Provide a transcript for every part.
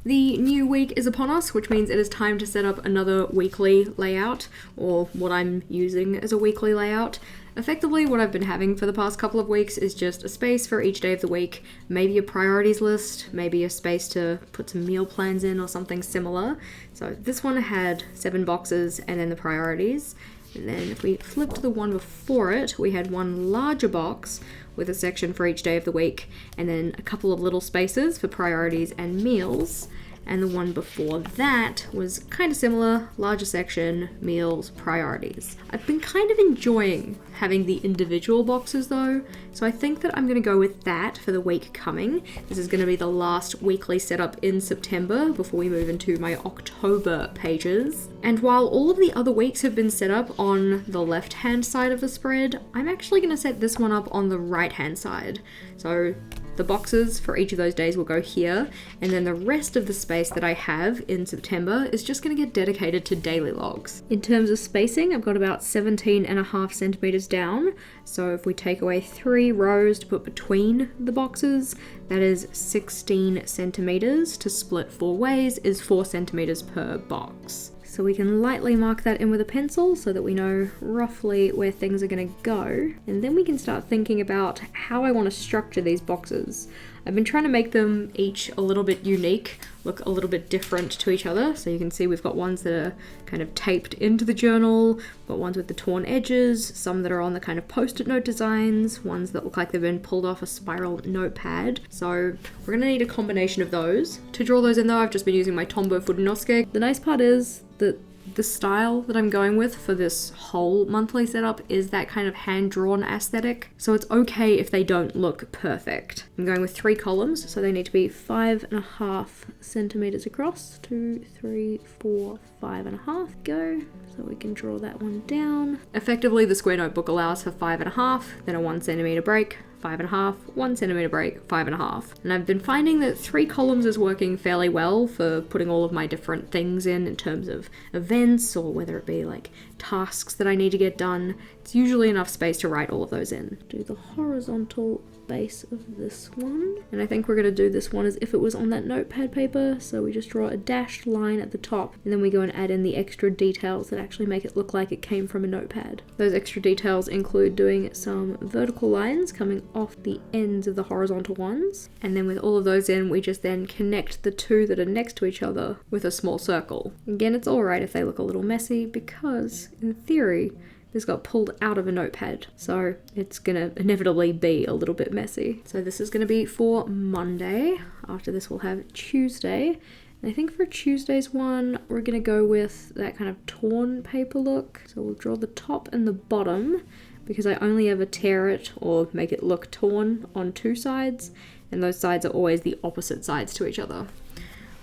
The new week is upon us, which means it is time to set up another weekly layout, or what I'm using as a weekly layout. Effectively, what I've been having for the past couple of weeks is just a space for each day of the week, maybe a priorities list, maybe a space to put some meal plans in or something similar. So this one had 7 boxes and then the priorities. And then if we flip to the one before it, we had one larger box with a section for each day of the week, and then a couple of little spaces for priorities and meals. And the one before that was kind of similar, larger section, meals, priorities. I've been kind of enjoying having the individual boxes though, so I think that I'm going to go with that for the week coming. This is going to be the last weekly setup in September before we move into my October pages. And while all of the other weeks have been set up on the left-hand side of the spread, I'm actually going to set this one up on the right-hand side. So the boxes for each of those days will go here, and then the rest of the space that I have in September is just going to get dedicated to daily logs. In terms of spacing, I've got about 17.5 centimeters down, so if we take away 3 rows to put between the boxes, that is 16 centimeters. To split 4 ways is 4 centimeters per box. So we can lightly mark that in with a pencil so that we know roughly where things are going to go. And then we can start thinking about how I want to structure ththese boxes. I've been trying to make them each a little bit unique, look a little bit different to each other. So you can see we've got ones that are kind of taped into the journal, we've got ones with the torn edges, some that are on the kind of post-it note designs, ones that look like they've been pulled off a spiral notepad. So we're going to need a combination of those. To draw those in though, I've just been using my Tombow Fudenosuke. The nice part is that the style that I'm going with for this whole monthly setup is that kind of hand-drawn aesthetic, so it's okay if they don't look perfect. I'm going with 3 columns, so they need to be 5.5 centimeters across. 2, 3, 4, 5.5. Go. So we can draw that one down. Effectively, the square notebook allows for 5.5, then a 1 centimeter break, 5.5, 1 centimeter break, 5.5. And I've been finding that 3 columns is working fairly well for putting all of my different things in terms of events, or whether it be like tasks that I need to get done. It's usually enough space to write all of those in. Do the horizontal base of this one. And I think we're going to do this one as if it was on that notepad paper. So we just draw a dashed line at the top, and then we go and add in the extra details that actually make it look like it came from a notepad. Those extra details include doing some vertical lines coming off the ends of the horizontal ones. And then with all of those in, we just then connect the 2 that are next to each other with a small circle. Again, it's alright if they look a little messy because, in theory, this got pulled out of a notepad, so it's gonna inevitably be a little bit messy. So this is gonna be for Monday. After this we'll have Tuesday. And I think for Tuesday's one, we're gonna go with that kind of torn paper look. So we'll draw the top and the bottom, because I only ever tear it or make it look torn on 2 sides, and those sides are always the opposite sides to each other.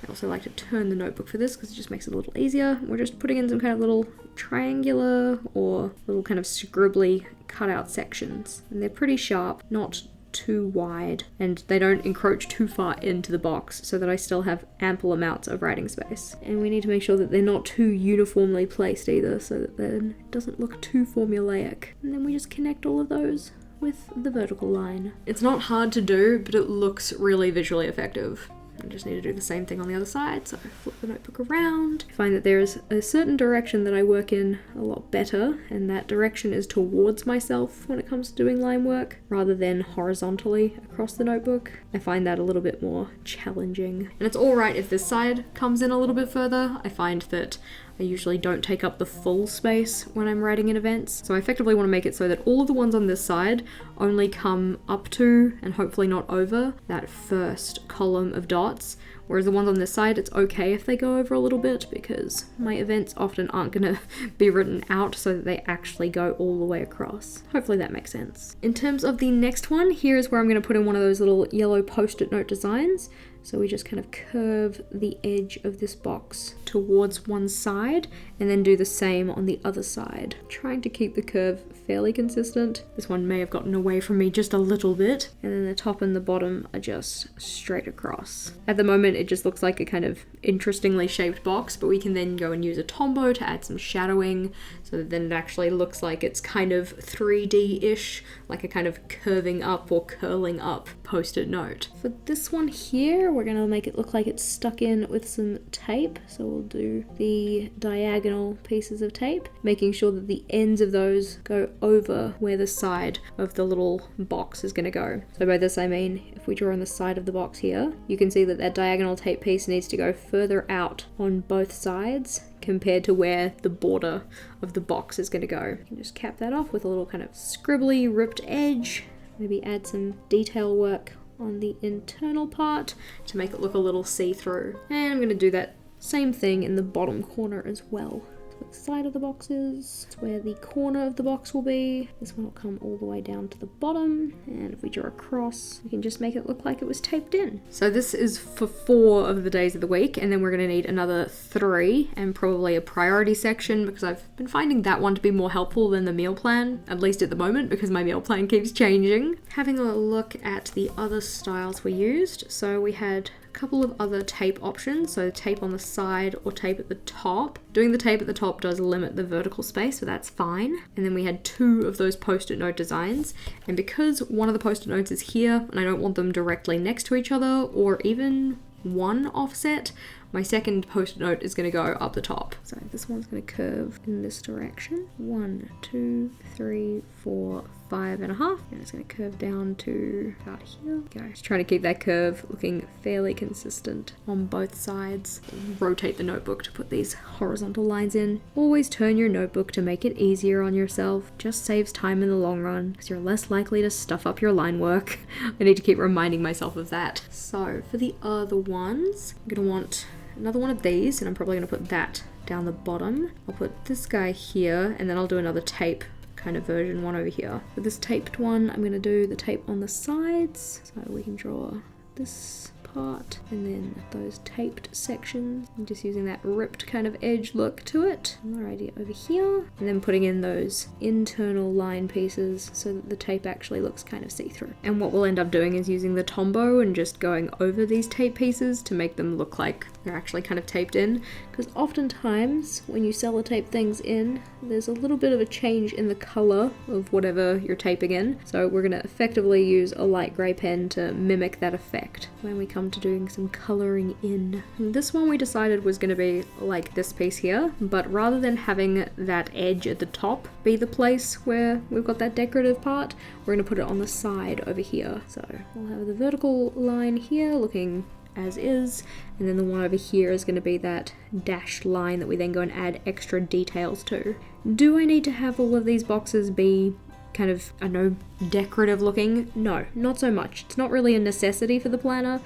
I also like to turn the notebook for this because it just makes it a little easier. We're just putting in some kind of little triangular or little kind of scribbly cutout sections. And they're pretty sharp, not too wide, and they don't encroach too far into the box so that I still have ample amounts of writing space. And we need to make sure that they're not too uniformly placed either, so that then it doesn't look too formulaic. And then we just connect all of those with the vertical line. It's not hard to do, but it looks really visually effective. I just need to do the same thing on the other side, so flip the notebook around. I find that there is a certain direction that I work in a lot better, and that direction is towards myself when it comes to doing line work, rather than horizontally across the notebook. I find that a little bit more challenging. And it's alright if this side comes in a little bit further. I find that I usually don't take up the full space when I'm writing in events, so I effectively want to make it so that all of the ones on this side only come up to, and hopefully not over, that first column of dots, whereas the ones on this side, it's okay if they go over a little bit, because my events often aren't going to be written out so that they actually go all the way across. Hopefully that makes sense. In terms of the next one, here is where I'm going to put in one of those little yellow post-it note designs. So we just kind of curve the edge of this box towards one side and then do the same on the other side, trying to keep the curve fairly consistent. This one may have gotten away from me just a little bit, and then the top and the bottom are just straight across. At the moment it just looks like a kind of interestingly shaped box, but we can then go and use a Tombow to add some shadowing so that then it actually looks like it's kind of 3D-ish, like a kind of curving up or curling up post-it note. For this one here, we're gonna make it look like it's stuck in with some tape. So we'll do the diagonal pieces of tape, making sure that the ends of those go over where the side of the little box is gonna go. So by this I mean, if we draw on the side of the box here, you can see that that diagonal tape piece needs to go further out on both sides compared to where the border of the box is gonna go. You can just cap that off with a little kind of scribbly ripped edge. Maybe add some detail work on the internal part to make it look a little see-through. And I'm going to do that same thing in the bottom corner as well. So the side of the box is where the corner of the box will be. This one will come all the way down to the bottom, and if we draw a cross, we can just make it look like it was taped in. So this is for 4 of the days of the week, and then we're going to need another 3 and probably a priority section, because I've been finding that one to be more helpful than the meal plan, at least at the moment, because my meal plan keeps changing. Having a look at the other styles we used, so we had couple of other tape options, so tape on the side or tape at the top. Doing the tape at the top does limit the vertical space, so that's fine. And then we had 2 of those post-it note designs, and because one of the post-it notes is here and I don't want them directly next to each other or even one offset, my second post-it note is going to go up the top. So this one's going to curve in this direction. 1, 2, 3, 4, 5.5, and it's going to curve down to about here. Just trying to keep that curve looking fairly consistent on both sides. Rotate the notebook to put these horizontal lines in. Always turn your notebook to make it easier on yourself. Just saves time in the long run because you're less likely to stuff up your line work. I need to keep reminding myself of that. So for the other ones, I'm going to want another one of these, and I'm probably going to put that down the bottom. I'll put this guy here, and then I'll do another tape kind of version one over here. For this taped one, I'm going to do the tape on the sides, so we can draw this part and then those taped sections. I'm just using that ripped kind of edge look to it. Alrighty, over here, and then putting in those internal line pieces so that the tape actually looks kind of see-through. And what we'll end up doing is using the Tombow and just going over these tape pieces to make them look like they're actually kind of taped in, because oftentimes when you sellotape things in, there's a little bit of a change in the color of whatever you're taping in. So we're going to effectively use a light grey pen to mimic that effect when we come to doing some coloring in. And this one we decided was going to be like this piece here, but rather than having that edge at the top be the place where we've got that decorative part, we're going to put it on the side over here. So we'll have the vertical line here looking as is, and then the one over here is going to be that dashed line that we then go and add extra details to. Do I need to have all of these boxes be kind of, I don't know, decorative looking? No, not so much. It's not really a necessity for the planner,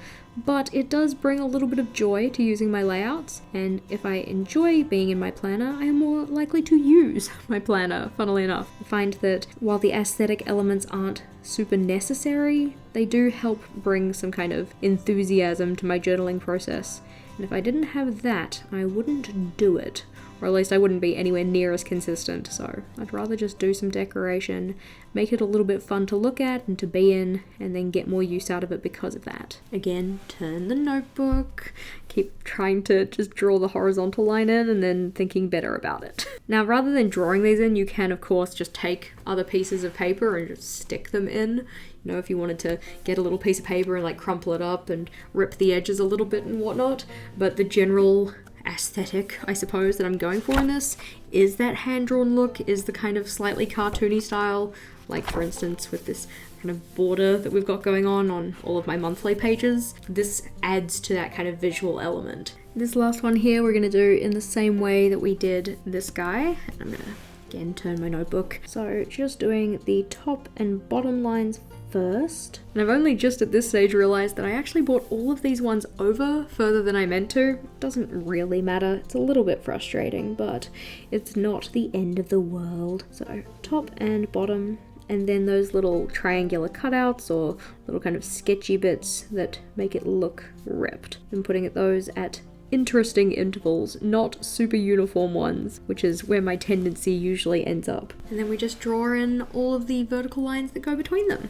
but it does bring a little bit of joy to using my layouts, and if I enjoy being in my planner, I am more likely to use my planner, funnily enough. I find that while the aesthetic elements aren't super necessary, they do help bring some kind of enthusiasm to my journaling process, and if I didn't have that, I wouldn't do it. Or at least I wouldn't be anywhere near as consistent, so I'd rather just do some decoration, make it a little bit fun to look at and to be in, and then get more use out of it because of that. Again, turn the notebook, keep trying to just draw the horizontal line in and then thinking better about it. Now, rather than drawing these in, you can of course just take other pieces of paper and just stick them in. You know, if you wanted to get a little piece of paper and like crumple it up and rip the edges a little bit and whatnot, but the general aesthetic, I suppose, that I'm going for in this is that hand-drawn look, is the kind of slightly cartoony style, like for instance with this kind of border that we've got going on all of my monthly pages. This adds to that kind of visual element. This last one here we're going to do in the same way that we did this guy. I'm going to again turn my notebook. So just doing the top and bottom lines first. And I've only just at this stage realized that I actually brought all of these ones over further than I meant to. It doesn't really matter. It's a little bit frustrating, but it's not the end of the world. So top and bottom, and then those little triangular cutouts or little kind of sketchy bits that make it look ripped. And putting those at interesting intervals, not super uniform ones, which is where my tendency usually ends up. And then we just draw in all of the vertical lines that go between them.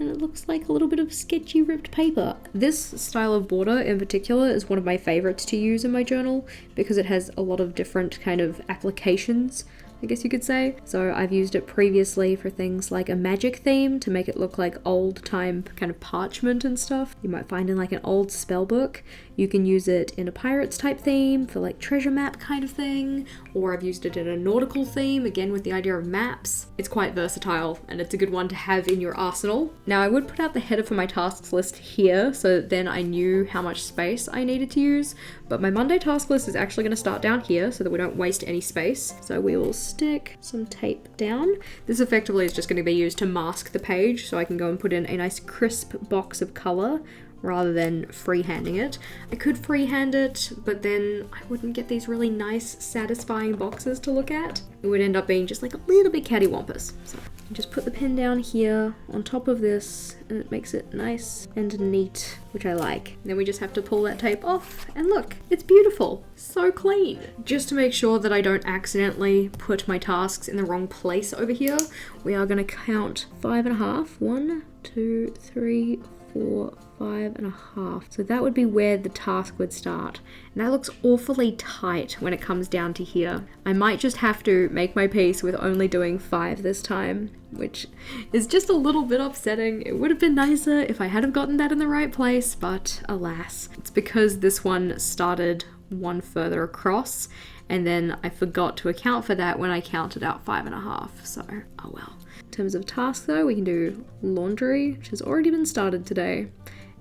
And it looks like a little bit of sketchy ripped paper. This style of border in particular is one of my favorites to use in my journal because it has a lot of different kind of applications I guess you could say. So I've used it previously for things like a magic theme to make it look like old time kind of parchment and stuff you might find in like an old spell book. You can use it in a pirates type theme for like treasure map kind of thing, or I've used it in a nautical theme, again with the idea of maps. It's quite versatile and it's a good one to have in your arsenal. Now I would put out the header for my tasks list here so that then I knew how much space I needed to use, but my Monday task list is actually going to start down here so that we don't waste any space. So we will stick some tape down. This effectively is just going to be used to mask the page so I can go and put in a nice crisp box of color rather than freehanding it. I could freehand it, but then I wouldn't get these really nice, satisfying boxes to look at. It would end up being just like a little bit cattywampus. So just put the pen down here on top of this and it makes it nice and neat, which I like. Then we just have to pull that tape off and look, it's beautiful. So clean. Just to make sure that I don't accidentally put my tasks in the wrong place over here, we are gonna count 5.5. 1, 2, 3, 4, 5.5. So that would be where the task would start. And that looks awfully tight when it comes down to here. I might just have to make my peace with only doing 5 this time, which is just a little bit upsetting. It would have been nicer if I had have gotten that in the right place, but alas. It's because this one started one further across and then I forgot to account for that when I counted out 5.5. So, oh well. In terms of tasks though, we can do laundry, which has already been started today.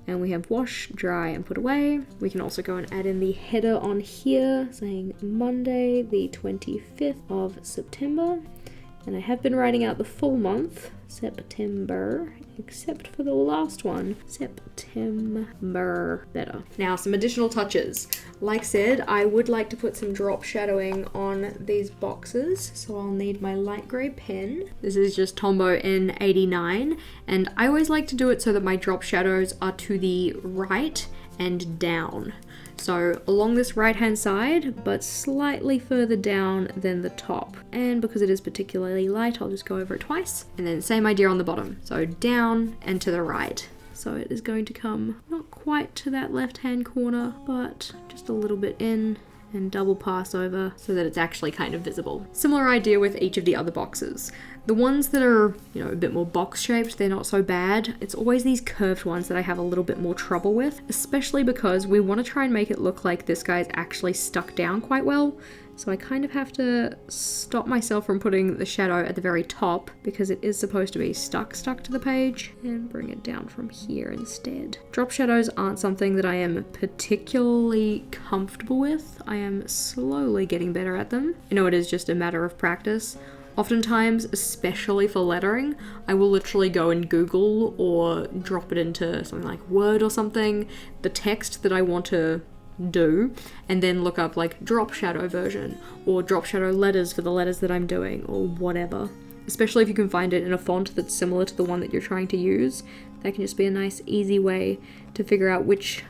And we have wash, dry, and put away. We can also go and add in the header on here saying Monday, the 25th of September. And I have been writing out the full month, September, except for the last one, September. Better. Now, some additional touches. Like said, I would like to put some drop shadowing on these boxes, so I'll need my light grey pen. This is just Tombow N89, and I always like to do it so that my drop shadows are to the right and down. So along this right hand side, but slightly further down than the top. And because it is particularly light, I'll just go over it twice. And then same idea on the bottom. So down and to the right. So it is going to come not quite to that left hand corner, but just a little bit in and double pass over so that it's actually kind of visible. Similar idea with each of the other boxes. The ones that are, you know, a bit more box shaped, they're not so bad. It's always these curved ones that I have a little bit more trouble with, especially because we want to try and make it look like this guy's actually stuck down quite well. So I kind of have to stop myself from putting the shadow at the very top because it is supposed to be stuck to the page, and bring it down from here instead. Drop shadows aren't something that I am particularly comfortable with. I am slowly getting better at them. You know, it is just a matter of practice. Oftentimes, especially for lettering, I will literally go and Google or drop it into something like Word or something, the text that I want to do, and then look up like drop shadow version or drop shadow letters for the letters that I'm doing or whatever. Especially if you can find it in a font that's similar to the one that you're trying to use, that can just be a nice easy way to figure out which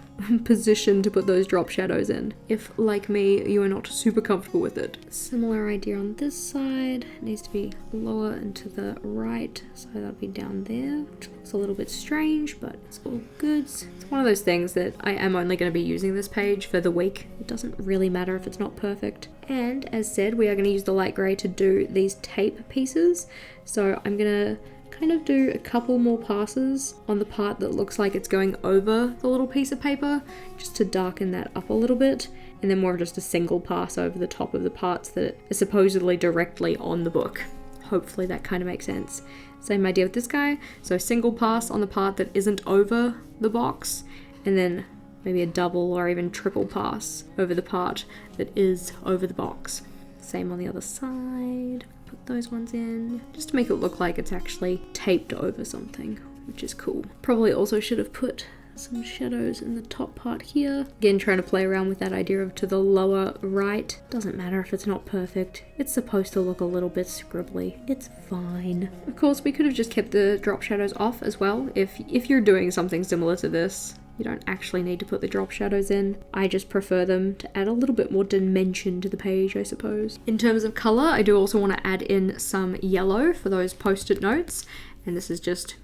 position to put those drop shadows in, if like me you are not super comfortable with it. Similar idea on this side. It needs to be lower and to the right, so that'll be down there, which looks a little bit strange, but it's all good. It's one of those things that I am only going to be using this page for the week. It doesn't really matter if it's not perfect. And as said, we are going to use the light grey to do these tape pieces, so I'm going to kind of do a couple more passes on the part that looks like it's going over the little piece of paper, just to darken that up a little bit, and then more of just a single pass over the top of the parts that are supposedly directly on the book. Hopefully that kind of makes sense. Same idea with this guy, so single pass on the part that isn't over the box, and then maybe a double or even triple pass over the part that is over the box. Same on the other side. Put those ones in just to make it look like it's actually taped over something, which is cool. Probably also should have put some shadows in the top part here. Again, trying to play around with that idea of to the lower right. Doesn't matter if it's not perfect. It's supposed to look a little bit scribbly. It's fine. Of course, we could have just kept the drop shadows off as well. If you're doing something similar to this, you don't actually need to put the drop shadows in. I just prefer them to add a little bit more dimension to the page, I suppose. In terms of colour, I do also want to add in some yellow for those post-it notes. And this is just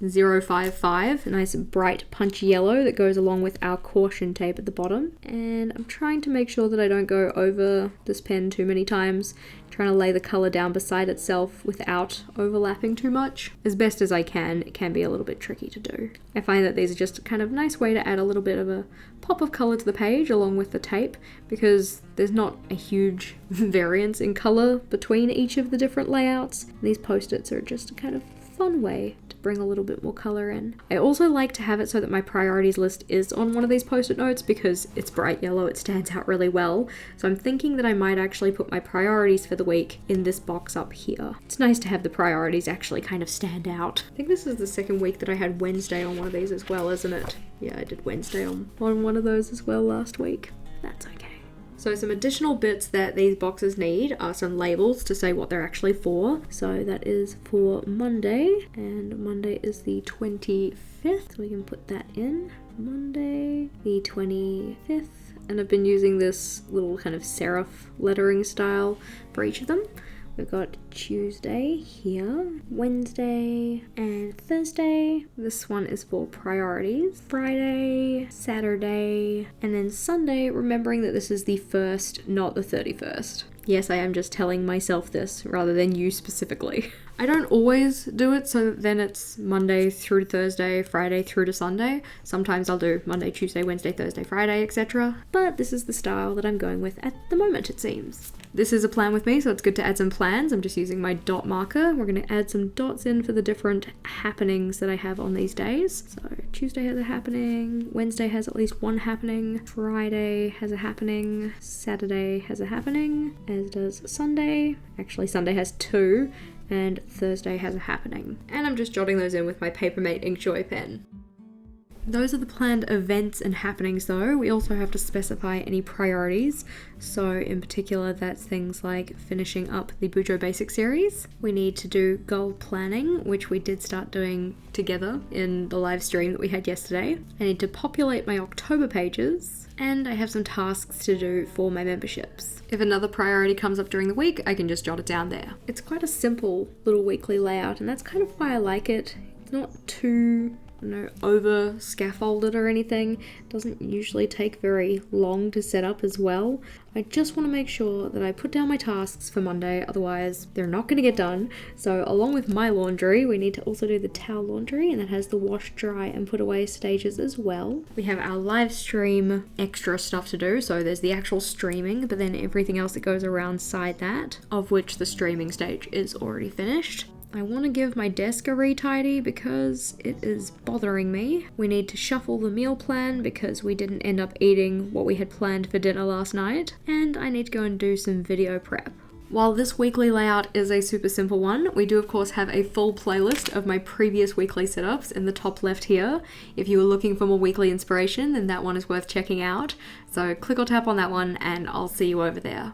055, a nice bright punchy yellow that goes along with our caution tape at the bottom. And I'm trying to make sure that I don't go over this pen too many times, trying to lay the color down beside itself without overlapping too much. As best as I can, it can be a little bit tricky to do. I find that these are just a kind of nice way to add a little bit of a pop of color to the page along with the tape, because there's not a huge variance in color between each of the different layouts. These post-its are just a kind of fun way to bring a little bit more color in. I also like to have it so that my priorities list is on one of these post-it notes because it's bright yellow, it stands out really well. So I'm thinking that I might actually put my priorities for the week in this box up here. It's nice to have the priorities actually kind of stand out. I think this is the second week that I had Wednesday on one of these as well, isn't it? Yeah, I did Wednesday on one of those as well last week. That's okay. So some additional bits that these boxes need are some labels to say what they're actually for. So that is for Monday, and Monday is the 25th, so we can put that in. Monday, the 25th, and I've been using this little kind of serif lettering style for each of them. We've got Tuesday here, Wednesday, and Thursday. This one is for priorities. Friday, Saturday, and then Sunday, remembering that this is the 1st, not the 31st. Yes, I am just telling myself this rather than you specifically. I don't always do it so then it's Monday through to Thursday, Friday through to Sunday. Sometimes I'll do Monday, Tuesday, Wednesday, Thursday, Friday, etc. But this is the style that I'm going with at the moment, it seems. This is a plan with me, so it's good to add some plans. I'm just using my dot marker. We're going to add some dots in for the different happenings that I have on these days. So Tuesday has a happening, Wednesday has at least one happening, Friday has a happening, Saturday has a happening, as does Sunday. Actually, Sunday has 2, and Thursday has a happening. And I'm just jotting those in with my Papermate Inkjoy pen. Those are the planned events and happenings though. We also have to specify any priorities. So in particular, that's things like finishing up the Bujo Basic series. We need to do goal planning, which we did start doing together in the live stream that we had yesterday. I need to populate my October pages, and I have some tasks to do for my memberships. If another priority comes up during the week, I can just jot it down there. It's quite a simple little weekly layout, and that's kind of why I like it. It's not too over scaffolded or anything. It doesn't usually take very long to set up as well. I just want to make sure that I put down my tasks for Monday, otherwise they're not going to get done. So along with my laundry, we need to also do the towel laundry, and that has the wash, dry and put away stages as well. We have our live stream extra stuff to do, so there's the actual streaming, but then everything else that goes around side that, of which the streaming stage is already finished. I want to give my desk a retidy because it is bothering me. We need to shuffle the meal plan because we didn't end up eating what we had planned for dinner last night. And I need to go and do some video prep. While this weekly layout is a super simple one, we do of course have a full playlist of my previous weekly setups in the top left here. If you were looking for more weekly inspiration, then that one is worth checking out. So click or tap on that one and I'll see you over there.